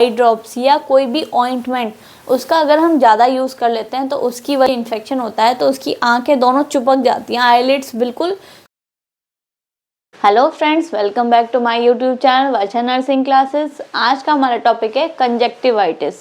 Eye drops या कोई भी ऑइंटमेंट उसका अगर हम ज़्यादा यूज़ कर लेते हैं तो उसकी वजह इन्फेक्शन होता है, तो उसकी आंखें दोनों चिपक जाती हैं, आईलिड्स बिल्कुल। Hello friends, welcome back to my YouTube channel Varsha nursing classes. आज का हमारा टॉपिक है कंजक्टिवाइटिस।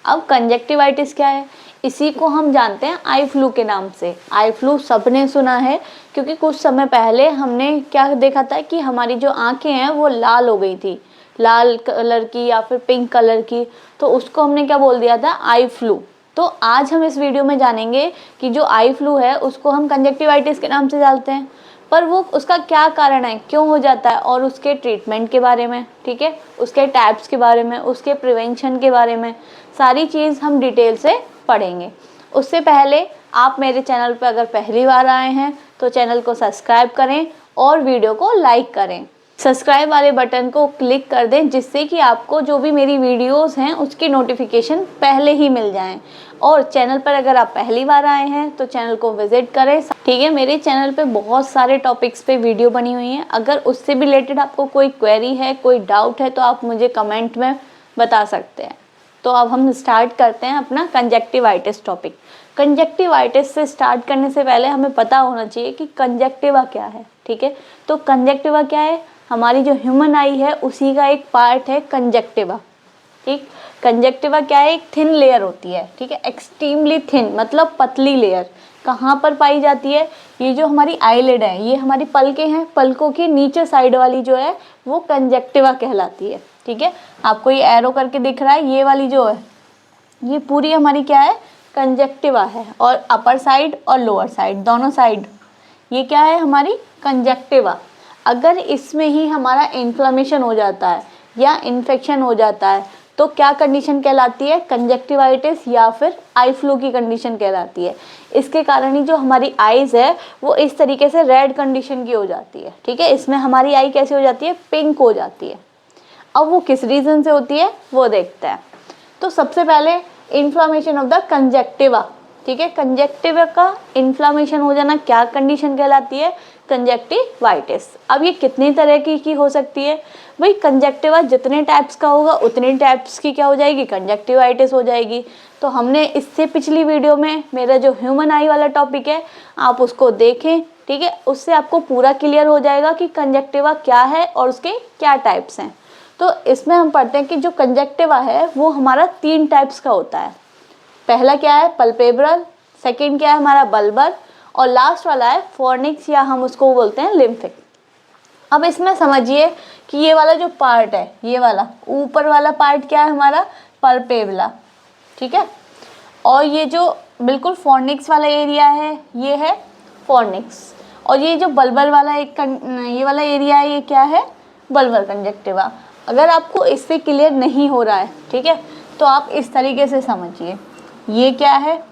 अब कंजक्टिवाइटिस क्या है, इसी को हम जानते हैं आई फ्लू के नाम से। आई फ्लू सबने सुना है क्योंकि कुछ समय पहले हमने क्या देखा था कि हमारी जो आंखें हैं वो लाल हो गई थी, लाल कलर की या फिर पिंक कलर की, तो उसको हमने क्या बोल दिया था, आई फ्लू। तो आज हम इस वीडियो में जानेंगे कि जो आई फ्लू है उसको हम कंजक्टिवाइटिस के नाम से जानते हैं, पर वो उसका क्या कारण है, क्यों हो जाता है, और उसके ट्रीटमेंट के बारे में, ठीक है, उसके टाइप्स के बारे में, उसके प्रिवेंशन के बारे में सारी चीज़ हम डिटेल से पढ़ेंगे। उससे पहले आप मेरे चैनल पर अगर पहली बार आए हैं तो चैनल को सब्सक्राइब करें और वीडियो को लाइक करें। सब्सक्राइब वाले बटन को क्लिक कर दें जिससे कि आपको जो भी मेरी वीडियोस हैं उसकी नोटिफिकेशन पहले ही मिल जाएं। और चैनल पर अगर आप पहली बार आए हैं तो चैनल को विजिट करें, ठीक है। मेरे चैनल पे बहुत सारे टॉपिक्स पे वीडियो बनी हुई हैं, अगर उससे भी रिलेटेड आपको कोई क्वेरी है, कोई डाउट है तो आप मुझे कमेंट में बता सकते हैं। तो अब हम स्टार्ट करते हैं अपना कंजक्टिवाइटिस टॉपिक। कंजक्टिवाइटिस से स्टार्ट करने से पहले हमें पता होना चाहिए कि कंजक्टिवा क्या है, ठीक है। तो कंजक्टिवा क्या है, हमारी जो ह्यूमन आई है उसी का एक पार्ट है कंजक्टिवा, ठीक। कंजक्टिवा क्या है, एक थिन लेयर होती है, ठीक है, एक्सट्रीमली थिन मतलब पतली लेयर। कहाँ पर पाई जाती है, ये जो हमारी आईलिड है, ये हमारी पलकें हैं, पलकों की नीचे साइड वाली जो है वो कंजक्टिवा कहलाती है, ठीक है। आपको ये एरो करके दिख रहा है, ये वाली जो है ये पूरी हमारी क्या है, कंजक्टिवा है। और अपर साइड और लोअर साइड दोनों साइड ये क्या है, हमारी कंजक्टिवा। अगर इसमें ही हमारा इन्फ्लेमेशन हो जाता है या इन्फेक्शन हो जाता है तो क्या कंडीशन कहलाती है, कंजक्टिवाइटिस या फिर आई फ्लू की कंडीशन कहलाती है। इसके कारण ही जो हमारी आईज है वो इस तरीके से रेड कंडीशन की हो जाती है, ठीक है। इसमें हमारी आई कैसी हो जाती है, पिंक हो जाती है। अब वो किस रीज़न से होती है वो देखते हैं। तो सबसे पहले इन्फ्लामेशन ऑफ द कंजक्टिवा, ठीक है। कंजक्टिवा का इन्फ्लामेशन हो जाना क्या कंडीशन कहलाती है, कंजक्टिवाइटिस। अब ये कितनी तरह की हो सकती है भाई, कंजक्टिवा जितने टाइप्स का होगा उतने टाइप्स की क्या हो जाएगी, कंजक्टिवाइटिस हो जाएगी। तो हमने इससे पिछली वीडियो में मेरा जो ह्यूमन आई वाला टॉपिक है आप उसको देखें, ठीक है, उससे आपको पूरा क्लियर हो जाएगा कि कंजक्टिवा क्या है और उसके क्या टाइप्स हैं। तो इसमें हम पढ़ते हैं कि जो कंजक्टिवा है वो हमारा 3 टाइप्स का होता है। पहला क्या है, पल्पेब्रल, सेकंड क्या है हमारा बल्बर, और लास्ट वाला है फॉर्निक्स या हम उसको बोलते हैं लिम्फिक। अब इसमें समझिए कि ये वाला जो पार्ट है, ये वाला ऊपर वाला पार्ट क्या है हमारा, पल्पेब्रा, ठीक है। और ये जो बिल्कुल फॉर्निक्स वाला एरिया है ये है फॉर्निक्स, और ये जो बल्बर वाला ये वाला एरिया है ये क्या है, बल्बर कंजक्टिवा। अगर आपको इससे क्लियर नहीं हो रहा है, ठीक है, तो आप इस तरीके से समझिए, ये क्या है,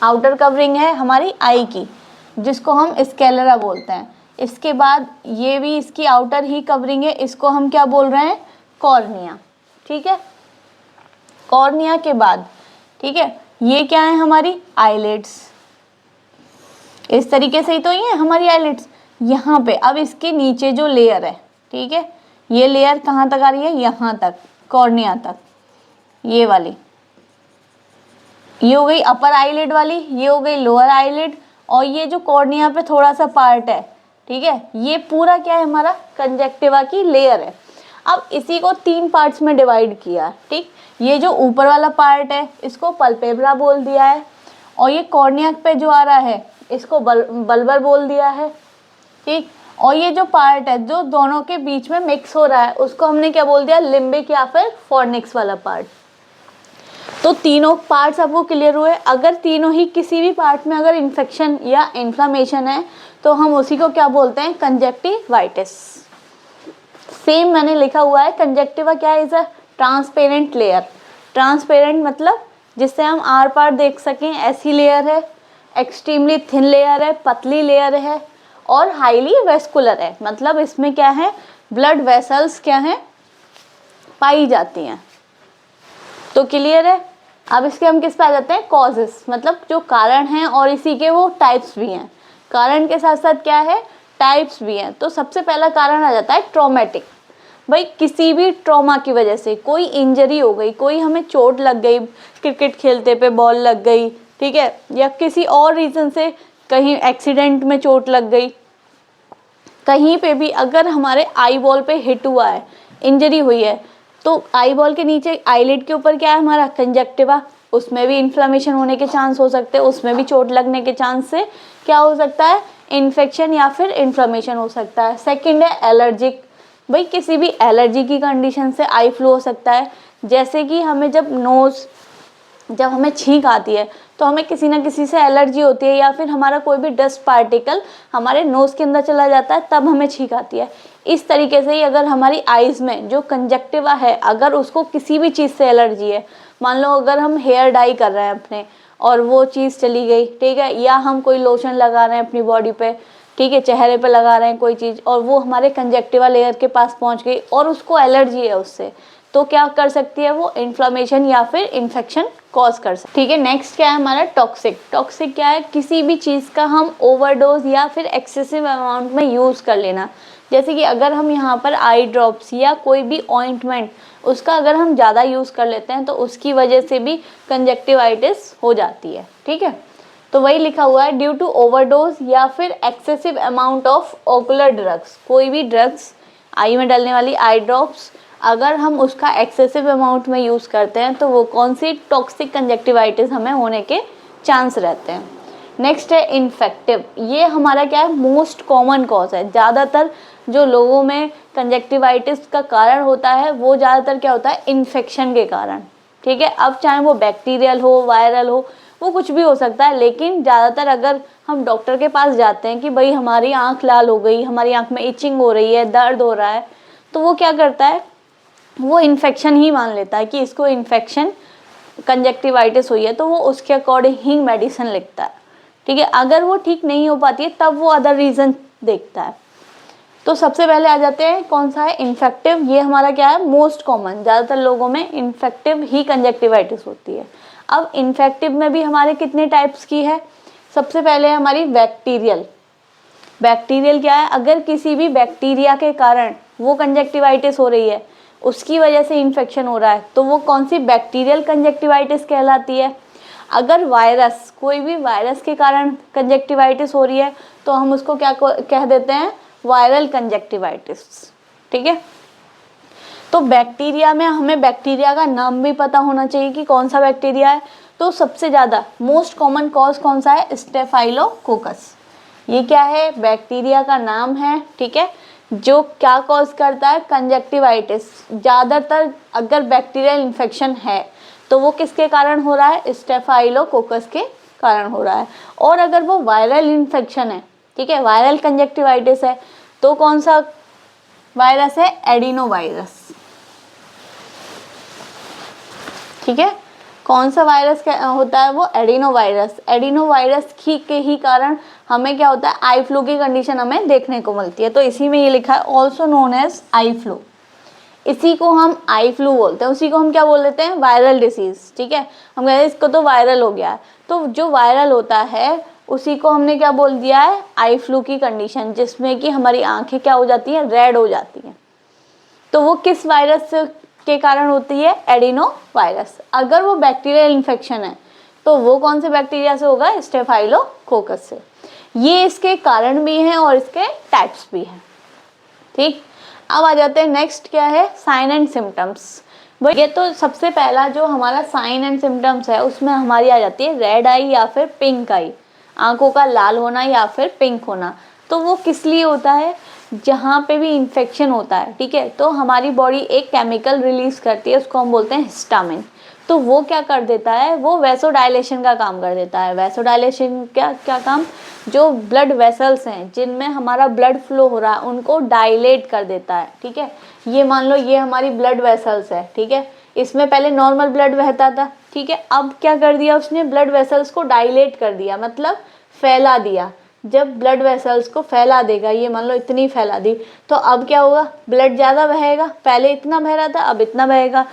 आउटर कवरिंग है हमारी आई की जिसको हम स्केलेरा बोलते हैं। इसके बाद ये भी इसकी आउटर ही कवरिंग है, इसको हम क्या बोल रहे हैं, कॉर्निया, ठीक है। कॉर्निया के बाद, ठीक है, ये क्या है हमारी आईलिड्स, इस तरीके से ही तो ये है हमारी आईलिड्स। यहाँ पे अब इसके नीचे जो लेयर है, ठीक है, ये लेयर कहाँ तक आ रही है, यहाँ तक, कॉर्निया तक, ये वाली, ये हो गई अपर आईलिड वाली, ये हो गई लोअर आईलिड, और ये जो कॉर्निया पे थोड़ा सा पार्ट है, ठीक है, ये पूरा क्या है हमारा कंजक्टिवा की लेयर है। अब इसी को 3 पार्ट्स में डिवाइड किया, ठीक। ये जो ऊपर वाला पार्ट है इसको पल्पेब्रा बोल दिया है, और ये कॉर्निया पे जो आ रहा है इसको बल्बर बोल दिया है, ठीक। और ये जो पार्ट है जो दोनों के बीच में मिक्स हो रहा है उसको हमने क्या बोल दिया, लिम्बिक या फिर फॉर्निक्स वाला पार्ट। तो तीनों पार्ट्स आपको क्लियर हुए। अगर तीनों ही किसी भी पार्ट में अगर इन्फेक्शन या इन्फ्लामेशन है तो हम उसी को क्या बोलते हैं, कंजक्टिवाइटिस। सेम मैंने लिखा हुआ है, कंजक्टिवा क्या है, is a transparent layer. Transparent मतलब जिससे हम आर पार देख सकें ऐसी लेयर है, एक्सट्रीमली थिन लेयर है, पतली लेयर है, और हाईली वेस्कुलर है, मतलब इसमें क्या है, ब्लड वेसल्स क्या है, पाई जाती हैं। तो क्लियर है। अब इसके हम किस पे आ जाते हैं, कॉजेस, मतलब जो कारण हैं, और इसी के वो टाइप्स भी हैं। कारण के साथ साथ क्या है, टाइप्स भी हैं। तो सबसे पहला कारण आ जाता है ट्रॉमेटिक, भाई किसी भी ट्रॉमा की वजह से कोई इंजरी हो गई, कोई हमें चोट लग गई, क्रिकेट खेलते पे बॉल लग गई, ठीक है, या किसी और रीज़न से कहीं एक्सीडेंट में चोट लग गई, कहीं पे भी अगर हमारे आई बॉल पे हिट हुआ है, इंजरी हुई है, तो आई बॉल के नीचे आईलिड के ऊपर क्या है हमारा कंजक्टिवा, उसमें भी इन्फ्लामेशन होने के चांस हो सकते हैं, उसमें भी चोट लगने के चांस से क्या हो सकता है, इन्फेक्शन या फिर इन्फ्लामेशन हो सकता है। सेकंड है एलर्जिक, भाई किसी भी एलर्जी की कंडीशन से आई फ्लू हो सकता है। जैसे कि हमें जब हमें छींक आती है तो हमें किसी ना किसी से एलर्जी होती है, या फिर हमारा कोई भी डस्ट पार्टिकल हमारे नोज़ के अंदर चला जाता है तब हमें छींक आती है। इस तरीके से ही अगर हमारी आइज़ में जो कंजक्टिवा है, अगर उसको किसी भी चीज़ से एलर्जी है, मान लो अगर हम हेयर डाई कर रहे हैं अपने और वो चीज़ चली गई, ठीक है, या हम कोई लोशन लगा रहे हैं अपनी बॉडी पे, ठीक है, चेहरे पे लगा रहे हैं कोई चीज़ और वो हमारे कंजक्टिवा लेयर के पास पहुंच गई और उसको एलर्जी है उससे, तो क्या कर सकती है वो, इन्फ्लामेशन या फिर इन्फेक्शन कॉज कर सकती है। ठीक है, नेक्स्ट क्या है हमारा टॉक्सिक। टॉक्सिक क्या है, किसी भी चीज़ का हम ओवरडोज या फिर एक्सेसिव अमाउंट में यूज़ कर लेना। जैसे कि अगर हम यहाँ पर आई ड्रॉप्स या कोई भी ऑइंटमेंट उसका अगर हम ज़्यादा यूज़ कर लेते हैं तो उसकी वजह से भी कंजक्टिवाइटिस हो जाती है। ठीक है, तो वही लिखा हुआ है ड्यू टू ओवरडोज या फिर excessive amount of ocular drugs. कोई भी ड्रग्स, आई में डलने वाली आई ड्रॉप्स, अगर हम उसका एक्सेसिव अमाउंट में यूज़ करते हैं तो वो कौन सी टॉक्सिक कंजक्टिवाइटिस हमें होने के चांस रहते हैं। नेक्स्ट है इन्फेक्टिव। ये हमारा क्या है, मोस्ट कॉमन कॉज है। ज़्यादातर जो लोगों में कंजक्टिवाइटिस का कारण होता है वो ज़्यादातर क्या होता है, इन्फेक्शन के कारण। ठीक है, अब चाहे वो बैक्टीरियल हो, वायरल हो, वो कुछ भी हो सकता है, लेकिन ज़्यादातर अगर हम डॉक्टर के पास जाते हैं कि भाई हमारी आँख लाल हो गई, हमारी आँख में इचिंग हो रही है, दर्द हो रहा है, तो वो क्या करता है, वो इन्फेक्शन ही मान लेता है कि इसको इन्फेक्शन कंजक्टिवाइटिस हुई है, तो वो उसके अकॉर्डिंग ही मेडिसिन लिखता है। ठीक है, अगर वो ठीक नहीं हो पाती है तब वो अदर रीज़न देखता है। तो सबसे पहले आ जाते हैं कौन सा है, इन्फेक्टिव। ये हमारा क्या है, मोस्ट कॉमन, ज़्यादातर लोगों में इन्फेक्टिव ही कंजक्टिवाइटिस होती है। अब इन्फेक्टिव में भी हमारे कितने टाइप्स की है, सबसे पहले हमारी बैक्टीरियल। बैक्टीरियल क्या है, अगर किसी भी बैक्टीरिया के कारण वो कंजक्टिवाइटिस हो रही है, उसकी वजह से इन्फेक्शन हो रहा है, तो वो कौन सी बैक्टीरियल कंजक्टिवाइटिस कहलाती है। अगर वायरस, कोई भी वायरस के कारण कंजक्टिवाइटिस हो रही है तो हम उसको क्या कह देते हैं, वायरल कंजक्टिवाइटिस। ठीक है, तो बैक्टीरिया में हमें बैक्टीरिया का नाम भी पता होना चाहिए कि कौन सा बैक्टीरिया है। तो सबसे ज़्यादा मोस्ट कॉमन कॉज कौन सा है, स्टेफाइलोकोकस। ये क्या है, बैक्टीरिया का नाम है। ठीक है, जो क्या कॉज करता है, कंजक्टिवाइटिस। ज़्यादातर अगर बैक्टीरियल इन्फेक्शन है तो वो किसके कारण हो रहा है, स्टेफाइलोकोकस के कारण हो रहा है। और अगर वो वायरल इन्फेक्शन है, ठीक है, वायरल कंजक्टिवाइटिस है, तो कौन सा वायरस है, एडिनो वायरस। ठीक है, कौन सा वायरस होता है वो, एडिनो वायरस। एडिनो वायरस के ही कारण हमें क्या होता है, आई फ्लू की कंडीशन हमें देखने को मिलती है। तो इसी में ये लिखा है also known as eye flu. इसी को हम आई फ्लू बोलते हैं, उसी को हम क्या बोल देते हैं, वायरल डिसीज। ठीक है, हम कहते हैं इसको तो वायरल हो गया है, तो जो वायरल होता है उसी को हमने क्या बोल दिया है, आई फ्लू की कंडीशन, जिसमें कि हमारी आंखें क्या हो जाती हैं, रेड हो जाती हैं। तो वो किस वायरस के कारण होती है, एडिनो वायरस। अगर वो बैक्टीरियल इन्फेक्शन है तो वो कौन से बैक्टीरिया से होगा, स्टेफाइलोकोकस से। ये इसके कारण भी हैं और इसके टाइप्स भी हैं। ठीक, अब आ जाते हैं नेक्स्ट क्या है, साइन एंड सिम्टम्स। ये तो सबसे पहला जो हमारा साइन एंड सिम्टम्स है उसमें हमारी आ जाती है रेड आई या फिर पिंक आई, आंखों का लाल होना या फिर पिंक होना। तो वो किस लिए होता है, जहाँ पे भी इन्फेक्शन होता है, ठीक है, तो हमारी बॉडी एक केमिकल रिलीज करती है, उसको हम बोलते हैं हिस्टामिन। तो वो क्या कर देता है, वो वैसोडाइलेशन का काम कर देता है। वैसोडाइलेशन क्या काम, जो ब्लड वेसल्स हैं जिनमें हमारा ब्लड फ्लो हो रहा है उनको डायलेट कर देता है। ठीक है, ये मान लो ये हमारी ब्लड वेसल्स है, ठीक है, इसमें पहले नॉर्मल ब्लड बहता था, ठीक है, अब क्या कर दिया उसने, ब्लड वेसल्स को डायलेट कर दिया, मतलब फैला दिया। जब ब्लड वेसल्स को फैला देगा, ये मान लो इतनी फैला दी, तो अब क्या होगा, ब्लड ज़्यादा बहेगा, पहले इतना बह रहा था अब इतना बहेगा।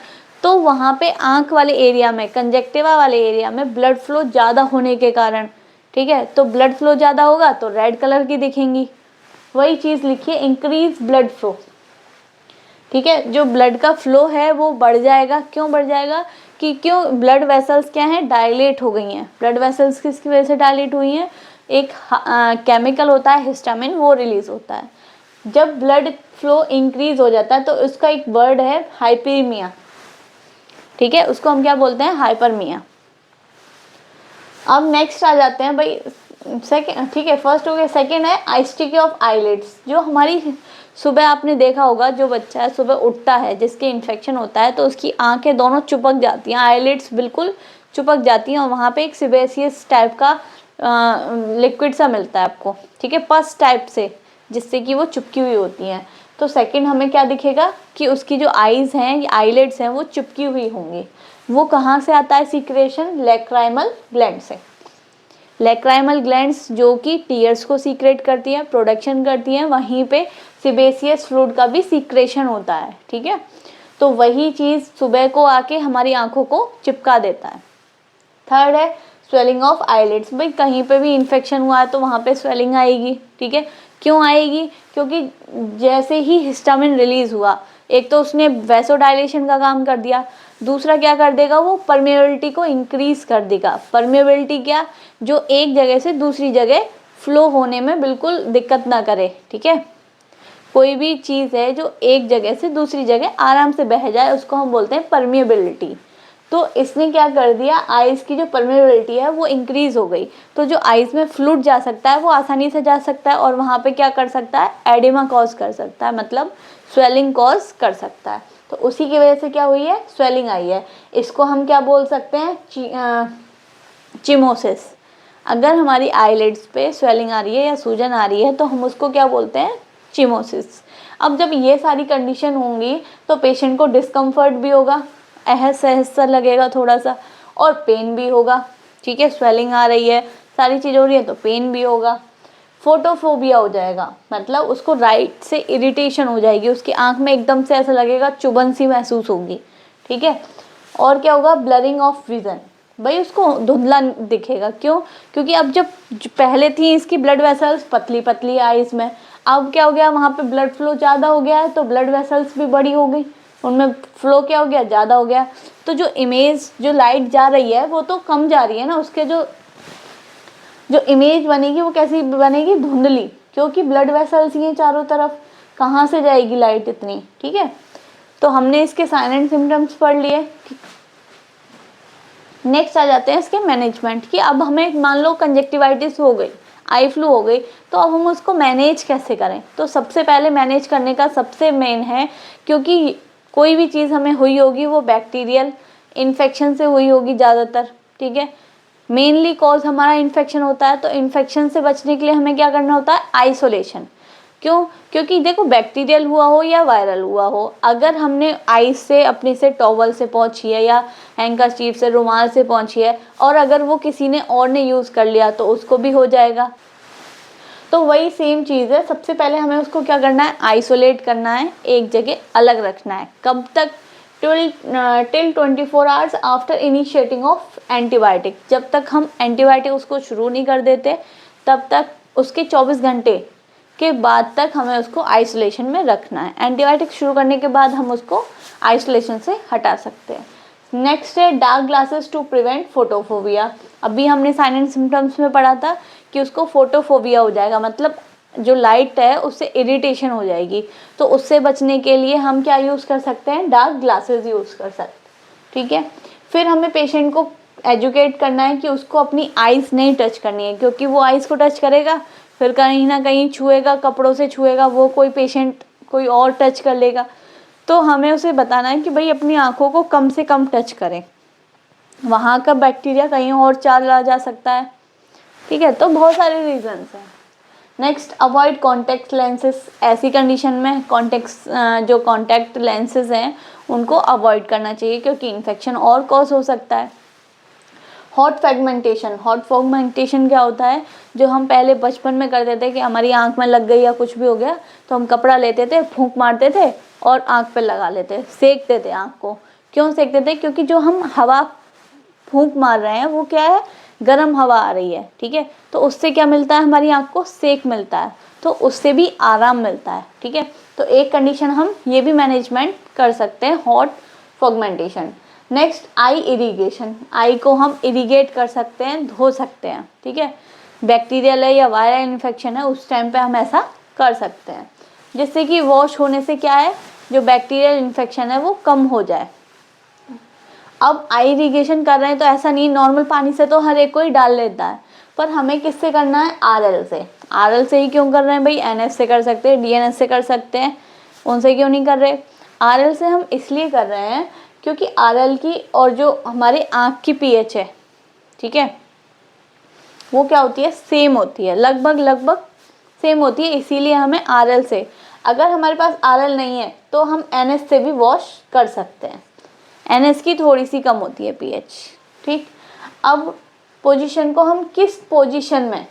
तो वहाँ पे आँख वाले एरिया में, कंजक्टिवा वाले एरिया में ब्लड फ्लो ज़्यादा होने के कारण, ठीक है, तो ब्लड फ्लो ज़्यादा होगा तो रेड कलर की दिखेंगी। वही चीज़ लिखिए, इंक्रीज ब्लड फ्लो। ठीक है, जो ब्लड का फ्लो है वो बढ़ जाएगा। क्यों बढ़ जाएगा? कि क्यों ब्लड वेसल्स क्या हैं, डायलेट हो गई हैं। ब्लड वेसल्स किसकी वजह से डायलेट हुई हैं? एक केमिकल होता है हिस्टामिन, वो रिलीज होता है। जब ब्लड फ्लो इंक्रीज हो जाता है तो उसका एक वर्ड है हाइपरमिया। ठीक है, उसको हम क्या बोलते हैं? हाइपरमिया। अब नेक्स्ट आ जाते हैं भाई सेकेंड। ठीक है, फर्स्ट हो गया। सेकेंड है आइस्टिकी ऑफ आईलिड्स। जो हमारी सुबह आपने देखा होगा, जो बच्चा है सुबह उठता है जिसके इन्फेक्शन होता है तो उसकी आंखें दोनों चिपक जाती हैं, आईलिड्स बिल्कुल चिपक जाती हैं और वहाँ पे एक सिबेसियस टाइप का लिक्विड सा मिलता है आपको। ठीक है, पस टाइप से, जिससे कि वो चिपकी हुई होती हैं। तो सेकंड हमें क्या दिखेगा कि उसकी जो आईज हैं, आईलिड्स हैं, वो चिपकी हुई होंगी। वो कहाँ से आता है सीक्रेशन? लैक्राइमल ग्लैंड से। लैक्राइमल ग्लैंड्स जो कि टीयर्स को सीक्रेट करती है, प्रोडक्शन करती है, वहीं पे सिबेसियस फ्लूइड का भी सीक्रेशन होता है। ठीक है, तो वही चीज़ सुबह को आके हमारी आंखों को चिपका देता है। थर्ड है स्वेलिंग ऑफ आईलिड्स। भाई कहीं पे भी इन्फेक्शन हुआ है तो वहाँ पे स्वेलिंग आएगी। ठीक है, क्यों आएगी? क्योंकि जैसे ही हिस्टामिन रिलीज हुआ, एक तो उसने वैसोडाइलेशन का काम कर दिया, दूसरा क्या कर देगा? वो परमेबिलिटी को इंक्रीज कर देगा। परमेबिलिटी क्या? जो एक जगह से दूसरी जगह फ्लो होने में बिल्कुल दिक्कत ना करे। ठीक है, कोई भी चीज़ है जो एक जगह से दूसरी जगह आराम से बह जाए, उसको हम बोलते हैं परमेबिलिटी। तो इसने क्या कर दिया? आइज़ की जो परमेबिलिटी है वो इंक्रीज हो गई, तो जो आइज़ में फ्लूइड जा सकता है वो आसानी से जा सकता है और वहाँ पे क्या कर सकता है? एडिमा कॉज कर सकता है, मतलब स्वेलिंग कॉज कर सकता है। तो उसी की वजह से क्या हुई है? स्वेलिंग आई है। इसको हम क्या बोल सकते हैं? चिमोसिस। अगर हमारी आईलिड्स पे स्वेलिंग आ रही है या सूजन आ रही है तो हम उसको क्या बोलते हैं? चिमोसिस। अब जब ये सारी कंडीशन होंगी तो पेशेंट को डिस्कम्फर्ट भी होगा, अहस सहस सा लगेगा थोड़ा सा, और पेन भी होगा। ठीक है, स्वेलिंग आ रही है, सारी चीज़ हो रही है तो पेन भी होगा। फोटोफोबिया हो जाएगा, मतलब उसको राइट से इरिटेशन हो जाएगी, उसकी आंख में एकदम से ऐसा लगेगा, चुभन सी महसूस होगी। ठीक है, और क्या होगा? Blurring of vision. भाई उसको धुंधला दिखेगा। क्यों? क्योंकि अब जब पहले थी इसकी ब्लड वेसल्स पतली पतली आईज में, अब क्या हो गया? वहाँ पे ब्लड फ्लो ज़्यादा हो गया है तो ब्लड वेसल्स भी बड़ी हो गई, उनमें फ्लो क्या हो गया? ज़्यादा हो गया। तो जो इमेज, जो लाइट जा रही है वो तो कम जा रही है ना, उसके जो इमेज बनेगी वो कैसी बनेगी? धुंधली, क्योंकि ब्लड वेसल्स ही हैं चारों तरफ, कहाँ से जाएगी लाइट इतनी? ठीक है, तो हमने इसके साइन एंड सिम्टम्स पढ़ लिए। नेक्स्ट आ जाते हैं इसके मैनेजमेंट की। अब हमें मान लो कंजक्टिवाइटिस हो गई, आई फ्लू हो गई, तो अब हम उसको मैनेज कैसे करें? तो सबसे पहले मैनेज करने का सबसे मेन है, क्योंकि कोई भी चीज़ हमें हुई होगी वो बैक्टीरियल इन्फेक्शन से हुई होगी ज़्यादातर। ठीक है, मेनली कॉज हमारा इन्फेक्शन होता है, तो इन्फेक्शन से बचने के लिए हमें क्या करना होता है? आइसोलेशन। क्यों? क्योंकि देखो बैक्टीरियल हुआ हो या वायरल हुआ हो, अगर हमने आइस से अपने से टॉवल से पहुंची है या हैंकरचीफ से, रुमाल से पहुंची है, और अगर वो किसी ने और ने यूज़ कर लिया तो उसको भी हो जाएगा। तो वही सेम चीज़ है, सबसे पहले हमें उसको क्या करना है? आइसोलेट करना है, एक जगह अलग रखना है। कब तक? Till 24 hours after initiating of antibiotic. जब तक हम एंटीबायोटिक उसको शुरू नहीं कर देते तब तक, उसके 24 घंटे के बाद तक हमें उसको आइसोलेशन में रखना है। एंटीबायोटिक शुरू करने के बाद हम उसको आइसोलेशन से हटा सकते हैं। नेक्स्ट है dark glasses to prevent photophobia. अभी हमने साइन एंड सिम्टम्स में पढ़ा था कि उसको फोटोफोबिया हो जाएगा, मतलब जो लाइट है उससे इरिटेशन हो जाएगी। तो उससे बचने के लिए हम क्या यूज़ कर सकते हैं? डार्क ग्लासेस यूज़ कर सकते हैं। ठीक है, फिर हमें पेशेंट को एजुकेट करना है कि उसको अपनी आइज़ नहीं टच करनी है, क्योंकि वो आइज़ को टच करेगा फिर कहीं ना कहीं छुएगा, कपड़ों से छुएगा, वो कोई पेशेंट कोई और टच कर लेगा। तो हमें उसे बताना है कि भाई अपनी आंखों को कम से कम टच करें, वहाँ का बैक्टीरिया कहीं और चला जा सकता है। ठीक है, तो बहुत सारे रीजंस हैं। Next, avoid contact lenses. ऐसी कंडीशन में जो कॉन्टैक्ट लेंसेज हैं उनको अवॉइड करना चाहिए, क्योंकि इन्फेक्शन और कॉज हो सकता है। Hot fragmentation. हॉट फ्रेगमेंटेशन क्या होता है? जो हम पहले बचपन में करते थे कि हमारी आंख में लग गई या कुछ भी हो गया तो हम कपड़ा लेते थे, फूंक मारते थे और आंख पे लगा लेते, सेकते थे आंख को। क्यों सेकते थे? क्योंकि जो हम हवा फूंक मार रहे हैं वो क्या है? गर्म हवा आ रही है। ठीक है, तो उससे क्या मिलता है? हमारी आंख को सेक मिलता है। तो उससे भी आराम मिलता है। ठीक है, तो एक कंडीशन हम ये भी मैनेजमेंट कर सकते हैं, हॉट फॉगमेंटेशन। नेक्स्ट आई इरिगेशन, आई को हम इरिगेट कर सकते हैं, धो सकते हैं। ठीक है, बैक्टीरियल है या वायरल इन्फेक्शन है उस टाइम पे हम ऐसा कर सकते हैं, जिससे कि वॉश होने से क्या है, जो बैक्टीरियल इन्फेक्शन है वो कम हो जाए। अब आई इरिगेशन कर रहे हैं तो ऐसा नहीं नॉर्मल पानी से तो हर एक को ही डाल लेता है, पर हमें किससे करना है, आरएल से। आरएल से ही क्यों कर रहे हैं भाई, एनएस से कर सकते हैं, डीएनएस से कर सकते हैं, उनसे क्यों नहीं कर रहे। आरएल से हम इसलिए कर रहे हैं क्योंकि आरएल की और जो हमारी आँख की पीएच है, ठीक है, वो क्या होती है, सेम होती है, लगभग सेम होती है, इसीलिए हमें आरएल से। अगर हमारे पास आरएल नहीं है तो हम एनएस से भी वॉश कर सकते हैं, एनएस की थोड़ी सी कम होती है पीएच। ठीक, अब पोजीशन को हम किस पोजीशन में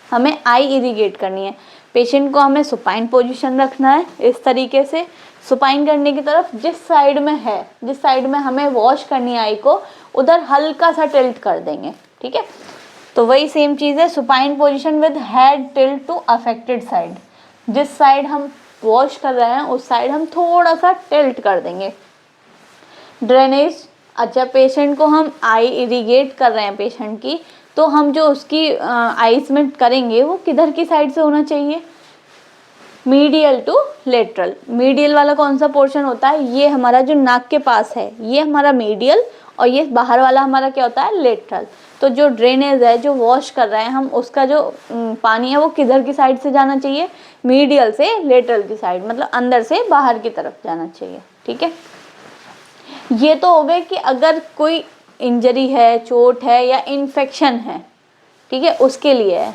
हमें आई इरिगेट करनी है, पेशेंट को हमें सुपाइन पोजीशन रखना है, इस तरीके से सुपाइन करने की तरफ जिस साइड में है, जिस साइड में हमें वॉश करनी है आई को, उधर हल्का सा टिल्ट कर देंगे। ठीक है, तो वही सेम चीज़ है, supine position with head tilt to affected side, जिस साइड हम वॉश कर रहे हैं उस साइड हम थोड़ा सा टिल्ट कर देंगे। ड्रेनेज, अच्छा पेशेंट को हम आई इरिगेट कर रहे हैं पेशेंट की, तो हम जो उसकी आइज में करेंगे वो किधर की साइड से होना चाहिए, मीडियल टू लेटरल। मीडियल वाला कौन सा पोर्शन होता है, ये हमारा जो नाक के पास है ये हमारा मीडियल, और ये बाहर वाला हमारा क्या होता है, लेटरल। तो जो ड्रेनेज है, जो वॉश कर रहे हैं हम, उसका जो पानी है वो किधर की साइड से जाना चाहिए, मीडियल से लेटरल की साइड, मतलब अंदर से बाहर की तरफ जाना चाहिए। ठीक है, ये तो हो गए कि अगर कोई इंजरी है, चोट है या इन्फेक्शन है, ठीक है, उसके लिए है।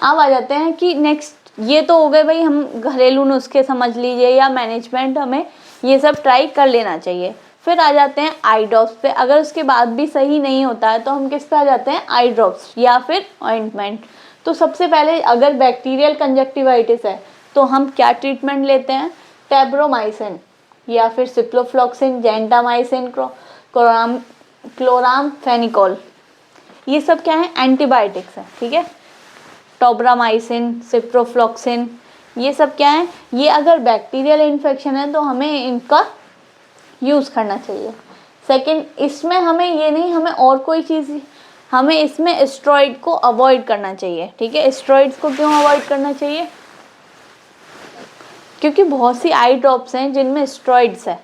अब आ जाते हैं कि नेक्स्ट, ये तो हो गए भाई हम घरेलू नुस्खे समझ लीजिए या मैनेजमेंट, हमें ये सब ट्राई कर लेना चाहिए। फिर आ जाते हैं आई ड्रॉप्स पे। अगर उसके बाद भी सही नहीं होता है तो हम किस पे आ जाते हैं, आई ड्रॉप्स या फिर ऑइंटमेंट। तो सबसे पहले अगर बैक्टीरियल कंजक्टिवाइटिस है तो हम क्या ट्रीटमेंट लेते हैं, टेब्रोमाइसिन या फिर सिप्रोफ्लॉक्सिन, जेंटामाइसिन, क्लोरामफेनिकोल, ये सब क्या है, एंटीबायोटिक्स है। ठीक है, टोब्रामाइसिन, सिप्रोफ्लॉक्सिन, ये सब क्या है, ये अगर बैक्टीरियल इन्फेक्शन है तो हमें इनका यूज़ करना चाहिए। सेकंड, इसमें हमें ये नहीं, हमें और कोई चीज़, हमें इसमें स्टेरॉइड को अवॉइड करना चाहिए। ठीक है, स्टेरॉइड्स को क्यों अवॉइड करना चाहिए, क्योंकि बहुत सी आई ड्रॉप्स हैं जिनमें स्टेरॉइड्स है,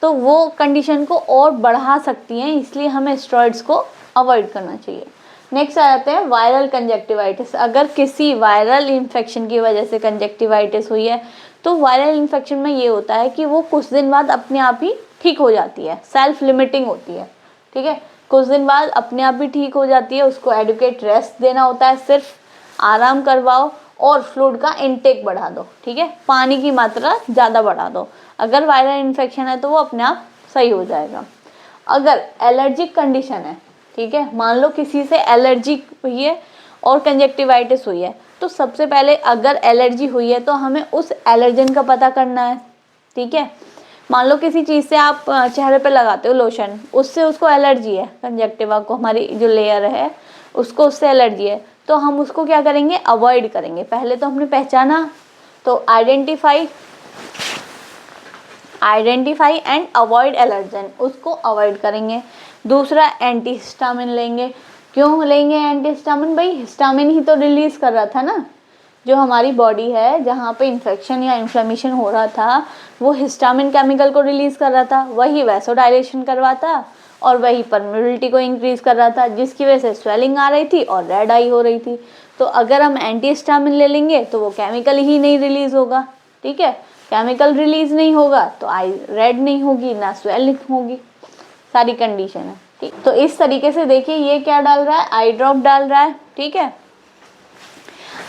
तो वो कंडीशन को और बढ़ा सकती हैं, इसलिए हमें स्टेरॉइड्स को अवॉइड करना चाहिए। नेक्स्ट आ जाते हैं वायरल कंजक्टिवाइटिस। अगर किसी वायरल इन्फेक्शन की वजह से कंजक्टिवाइटिस हुई है तो वायरल इन्फेक्शन में ये होता है कि वो कुछ दिन बाद अपने आप ही ठीक हो जाती है, सेल्फ लिमिटिंग होती है। ठीक है, कुछ दिन बाद अपने आप ही ठीक हो जाती है, उसको एडुकेट रेस्ट देना होता है, सिर्फ आराम करवाओ और फ्लूइड का इनटेक बढ़ा दो। ठीक है, पानी की मात्रा ज़्यादा बढ़ा दो। अगर वायरल इन्फेक्शन है तो वो अपने आप सही हो जाएगा। अगर एलर्जिक कंडीशन है, ठीक है, मान लो किसी से एलर्जी हुई है और कंजक्टिवाइटिस हुई है, तो सबसे पहले अगर एलर्जी हुई है तो हमें उस एलर्जन का पता करना है। ठीक है, मान लो किसी चीज़ से आप चेहरे पे लगाते हो लोशन, उससे उसको एलर्जी है, कंजक्टिवा को, हमारी जो लेयर है उसको उससे एलर्जी है, तो हम उसको क्या करेंगे, अवॉइड करेंगे। पहले तो हमने पहचाना, तो आइडेंटिफाई एंड अवॉइड एलर्जन, उसको अवॉइड करेंगे। दूसरा, एंटीहिस्टामिन लेंगे। क्यों लेंगे एंटीहिस्टामिन, भाई हिस्टामिन ही तो रिलीज कर रहा था ना, जो हमारी बॉडी है जहाँ पे इन्फेक्शन या इन्फ्लेमेशन हो रहा था वो हिस्टामिन केमिकल को रिलीज कर रहा था, वही वैसोडाइलेशन करवाता और वही परमेबिलिटी को इंक्रीज कर रहा था, जिसकी वजह से स्वेलिंग आ रही थी और रेड आई हो रही थी। तो अगर हम एंटीहिस्टामिन ले लेंगे तो वो केमिकल ही नहीं रिलीज होगा। ठीक है, केमिकल रिलीज नहीं होगा तो आई रेड नहीं होगी, ना स्वेलिंग होगी, सारी कंडीशन है। ठीक, तो इस तरीके से देखिए ये क्या डाल रहा है, आई ड्रॉप डाल रहा है। ठीक है,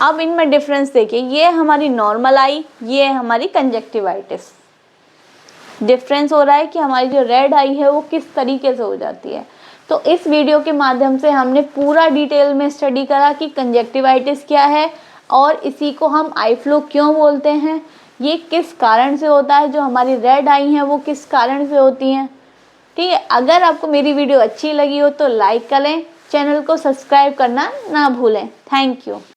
अब इनमें डिफरेंस देखिए, ये हमारी नॉर्मल आई, ये हमारी कंजक्टिवाइटिस। डिफरेंस हो रहा है कि हमारी जो रेड आई है वो किस तरीके से हो जाती है। तो इस वीडियो के माध्यम से हमने पूरा डिटेल में स्टडी करा कि कंजक्टिवाइटिस क्या है और इसी को हम आई फ्लू क्यों बोलते हैं, ये किस कारण से होता है, जो हमारी रेड आई हैं वो किस कारण से होती हैं। ठीक है, अगर आपको मेरी वीडियो अच्छी लगी हो तो लाइक करें, चैनल को सब्सक्राइब करना ना भूलें। Thank you.